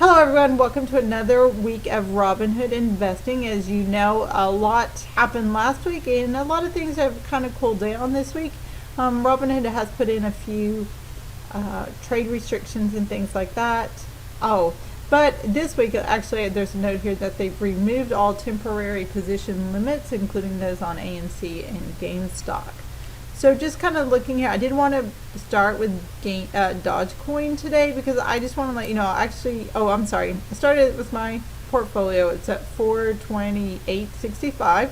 Hello everyone, welcome to another week of Robinhood investing. As you know, a lot happened last week and a lot of things have kind of cooled down this week. Robinhood has put in a few trade restrictions and things like that. But this week actually there's a note here that they've removed all temporary position limits, including those on ANC and GameStop. So just kind of looking here, I did want to start with Dogecoin today because I just want to let you know, I started with my portfolio. It's at 428.65.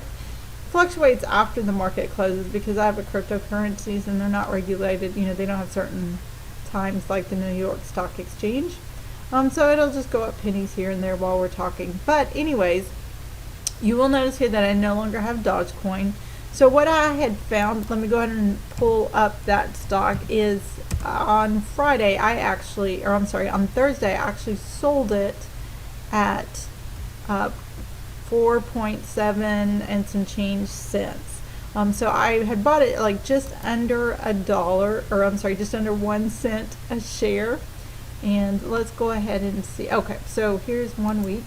Fluctuates after the market closes because I have a cryptocurrencies and they're not regulated. They don't have certain times like the New York Stock Exchange. So it'll just go up pennies here and there while we're talking. But anyways, you will notice here that I no longer have Dogecoin. So what I had found, let me go ahead and pull up that stock, is on Thursday I actually sold it at 4.7 and some change cents. So I had bought it like just under just under 1 cent a share. And let's go ahead and see. Okay, so here's 1 week.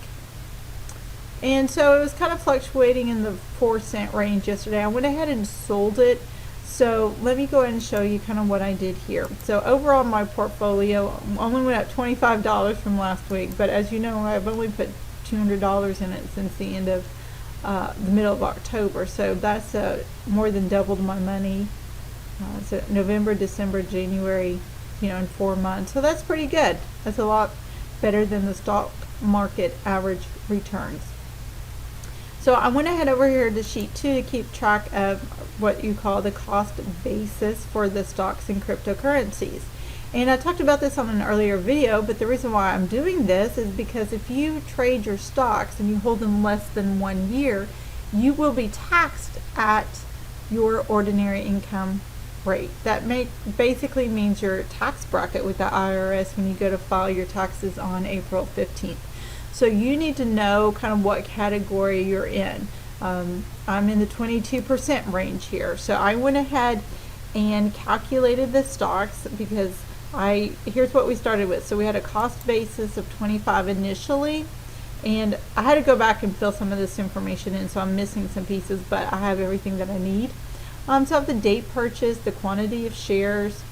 And so it was kind of fluctuating in the 4-cent range yesterday. I went ahead and sold it. So let me go ahead and show you kind of what I did here. So overall my portfolio only went up $25 from last week, but as you know, I've only put $200 in it since the end of the middle of October. So that's more than doubled my money. So November, December, January, in 4 months. So that's pretty good. That's a lot better than the stock market average returns. So I went ahead over here to sheet 2 to keep track of what you call the cost basis for the stocks and cryptocurrencies. And I talked about this on an earlier video, but the reason why I'm doing this is because if you trade your stocks and you hold them less than 1 year, you will be taxed at your ordinary income rate. That basically means your tax bracket with the IRS when you go to file your taxes on April 15th. So you need to know kind of what category you're in. I'm in the 22% range here. So I went ahead and calculated the stocks because here's what we started with. So we had a cost basis of 25 initially, and I had to go back and fill some of this information in, so I'm missing some pieces, but I have everything that I need. So I have the date purchased, the quantity of shares.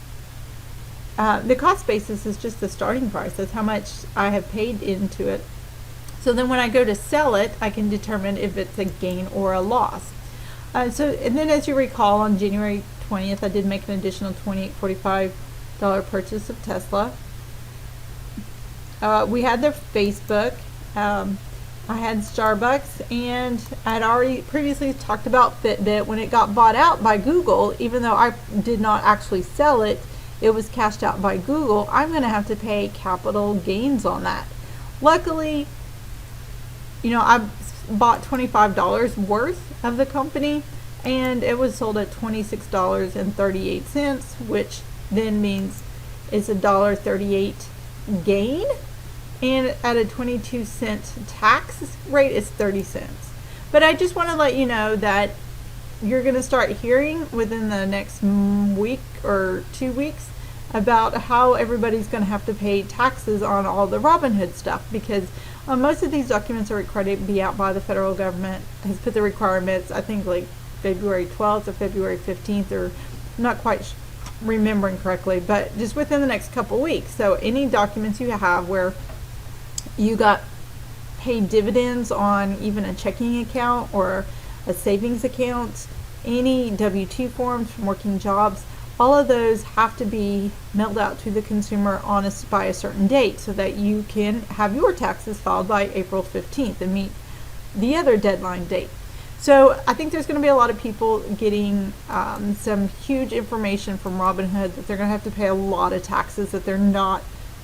The cost basis is just the starting price. That's how much I have paid into it. So then when I go to sell it, I can determine if it's a gain or a loss. And then as you recall, on January 20th, I did make an additional $28.45 purchase of Tesla. We had the Facebook. I had Starbucks, and I had already previously talked about Fitbit. When it got bought out by Google, even though I did not actually sell it, it was cashed out by Google. I'm going to have to pay capital gains on that. Luckily, I bought $25 worth of the company, and it was sold at $26.38, which then means it's a $1.38 gain, and at a 22-cent tax rate, it's 30 cents. But I just want to let you know that you're going to start hearing within the next week or 2 weeks about how everybody's going to have to pay taxes on all the Robinhood stuff, because most of these documents are required to be out by the federal government. Has put the requirements, I think, like February 12th or February 15th, or I'm not quite remembering correctly, but just within the next couple weeks. So any documents you have where you got paid dividends on even a checking account or a savings account, any W-2 forms from working jobs, all of those have to be mailed out to the consumer by a certain date so that you can have your taxes filed by April 15th and meet the other deadline date. So I think there's going to be a lot of people getting some huge information from Robinhood that they're going to have to pay a lot of taxes that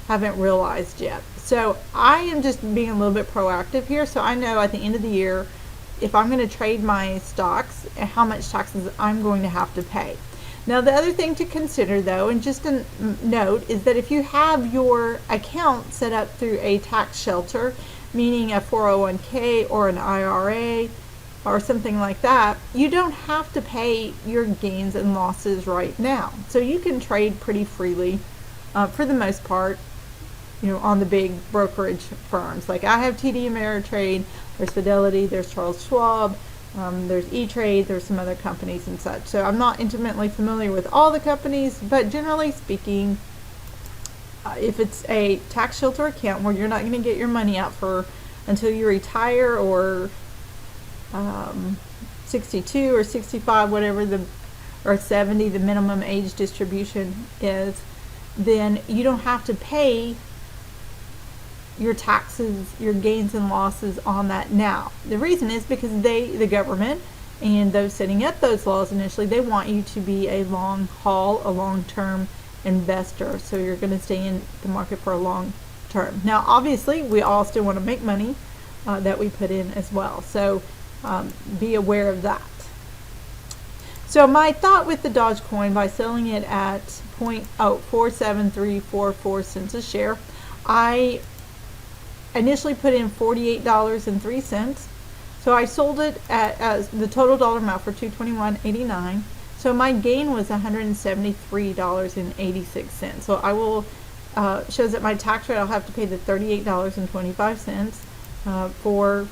haven't realized yet. So I am just being a little bit proactive here. So I know at the end of the year, if I'm going to trade my stocks, how much taxes I'm going to have to pay. Now the other thing to consider though, and just a note, is that if you have your account set up through a tax shelter, meaning a 401k or an IRA or something like that, you don't have to pay your gains and losses right now. So you can trade pretty freely for the most part. on the big brokerage firms. Like I have TD Ameritrade, there's Fidelity, there's Charles Schwab, there's E-Trade, there's some other companies and such. So I'm not intimately familiar with all the companies, but generally speaking, if it's a tax shelter account where you're not going to get your money out until you retire, or 62 or 65, whatever or 70, the minimum age distribution is, then you don't have to pay your taxes, your gains and losses on that now. The reason is because the government and those setting up those laws initially, they want you to be a long haul, a long-term investor. So you're going to stay in the market for a long term. Now, obviously, we all still want to make money that we put in as well. So be aware of that. So my thought with the Dogecoin, by selling it at 0.47344 cents a share, I initially put in $48.03. So I sold it at the total dollar amount for $221.89. So my gain was $173.86. So I will shows that my tax rate, I'll have to pay the $38.25 or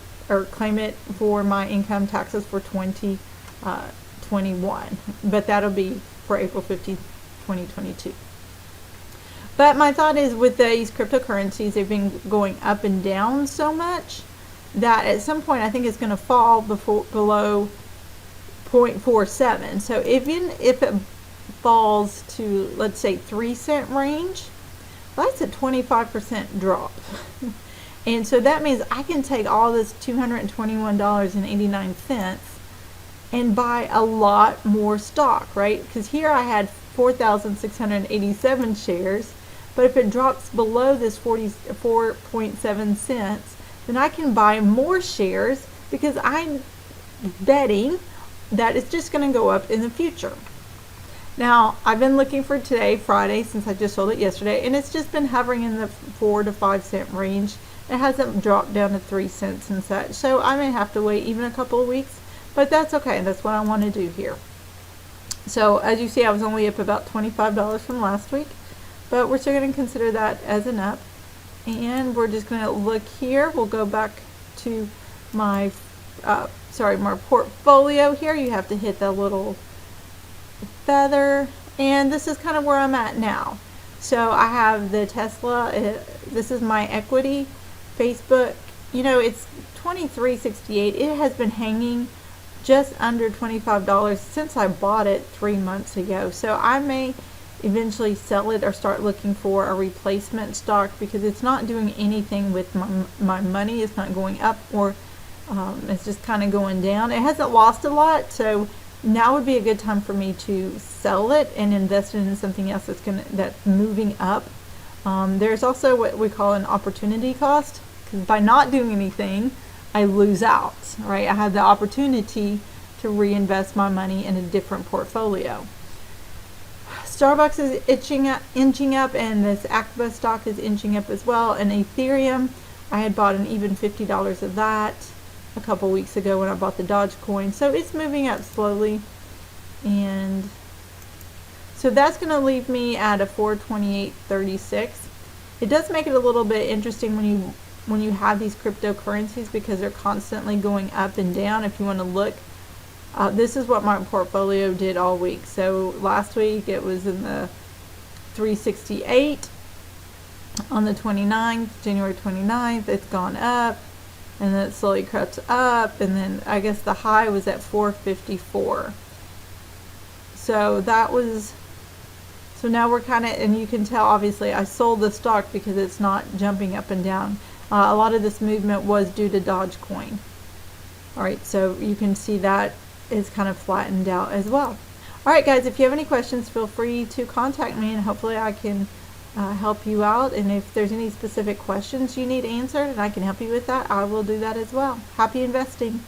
claim it for my income taxes for 2021. But that'll be for April 15th, 2022. But my thought is, with these cryptocurrencies, they've been going up and down so much that at some point I think it's going to fall below 0.47. So even if it falls to, let's say, 3-cent range, that's a 25% drop. And so that means I can take all this $221.89 and buy a lot more stock, right? Because here I had 4,687 shares, but if it drops below this 44.7 cents, then I can buy more shares because I'm betting that it's just going to go up in the future. Now, I've been looking for today, Friday, since I just sold it yesterday, and it's just been hovering in the 4 to 5 cent range. It hasn't dropped down to 3 cents and such, so I may have to wait even a couple of weeks, but that's okay. That's what I want to do here. So as you see, I was only up about $25 from last week, but we're still going to consider that as an up. And we're just going to look here. We'll go back to my my portfolio here. You have to hit the little feather, and this is kind of where I'm at now. So I have the Tesla. This is my equity. Facebook, it's $23.68. It has been hanging just under $25 since I bought it 3 months ago. So I may eventually sell it or start looking for a replacement stock, because it's not doing anything with my money. It's not going up, or it's just kind of going down. It hasn't lost a lot, so now would be a good time for me to sell it and invest it in something else that's moving up. There's also what we call an opportunity cost, because by not doing anything, I lose out, right? I have the opportunity to reinvest my money in a different portfolio. Starbucks is inching up, and this Activa stock is inching up as well. And Ethereum, I had bought an even $50 of that a couple weeks ago when I bought the Dogecoin. So it's moving up slowly, and so that's going to leave me at a 428.36. It does make it a little bit interesting when you have these cryptocurrencies, because they're constantly going up and down. If you want to look, this is what my portfolio did all week. So last week it was in the 368. On the 29th, January 29th, it's gone up, and then it slowly crept up, and then I guess the high was at 454. So now we're kind of, and you can tell obviously I sold the stock because it's not jumping up and down. A lot of this movement was due to Dogecoin. Alright, so you can see that is kind of flattened out as well. Alright guys, if you have any questions, feel free to contact me, and hopefully I can help you out. And if there's any specific questions you need answered and I can help you with that, I will do that as well. Happy investing!